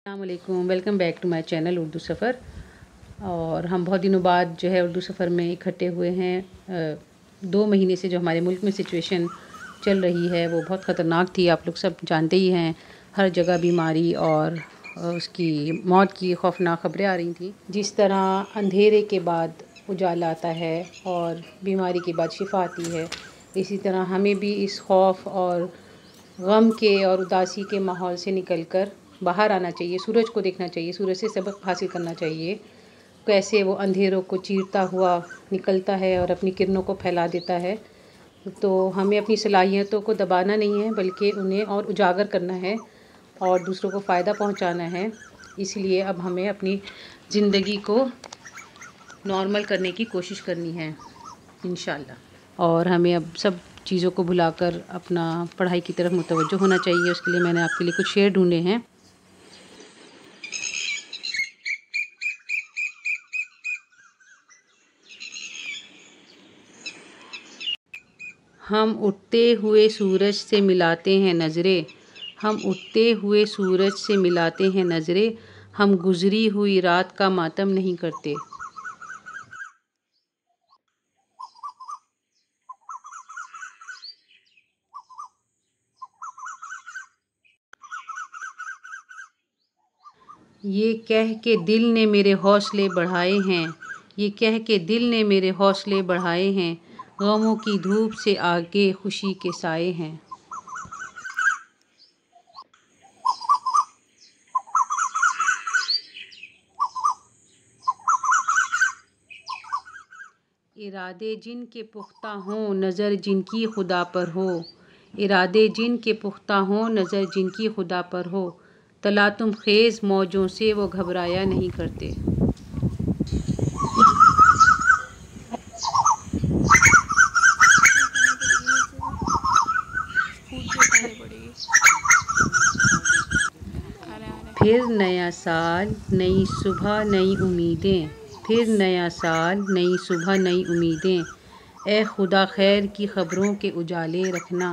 अस्सलामुअलैकुम, welcome back to my channel Urdu Safar. और हम बहुत दिनों बाद जो है उर्दू सफ़र में इकट्ठे हुए हैं। 2 महीने से जो हमारे मुल्क में सिचुएशन चल रही है वो बहुत ख़तरनाक थी। आप लोग सब जानते ही हैं, हर जगह बीमारी और उसकी मौत की खौफनाक ख़बरें आ रही थी। जिस तरह अंधेरे के बाद उजाला आता है और बीमारी के बाद शिफा आती है, इसी तरह हमें भी इस खौफ और गम के और उदासी के माहौल से निकलकर बाहर आना चाहिए। सूरज को देखना चाहिए, सूरज से सबक हासिल करना चाहिए, कैसे वो अंधेरों को चीरता हुआ निकलता है और अपनी किरणों को फैला देता है। तो हमें अपनी सलाहियतों को दबाना नहीं है, बल्कि उन्हें और उजागर करना है और दूसरों को फ़ायदा पहुंचाना है। इसलिए अब हमें अपनी ज़िंदगी को नॉर्मल करने की कोशिश करनी है इंशाल्लाह। और हमें अब सब चीज़ों को भुलाकर अपना पढ़ाई की तरफ मुतवज्जो होना चाहिए। उसके लिए मैंने आपके लिए कुछ शेर ढूंढे हैं। हम उठते हुए सूरज से मिलाते हैं नज़रें, हम उठते हुए सूरज से मिलाते हैं नज़रें, हम गुज़री हुई रात का मातम नहीं करते। ये कह के दिल ने मेरे हौसले बढ़ाए हैं, ये कह के दिल ने मेरे हौसले बढ़ाए हैं, गमों की धूप से आगे खुशी के साए हैं। इरादे जिनके पुख्ता हों, नज़र जिनकी खुदा पर हो, इरादे जिनके पुख्ता हों, नज़र जिनकी खुदा पर हो, तलातुम खेज़ मौजों से वो घबराया नहीं करते। फिर नया साल नई सुबह नई उम्मीदें, फिर नया साल नई सुबह नई उम्मीदें, ए खुदा खैर की ख़बरों के उजाले रखना।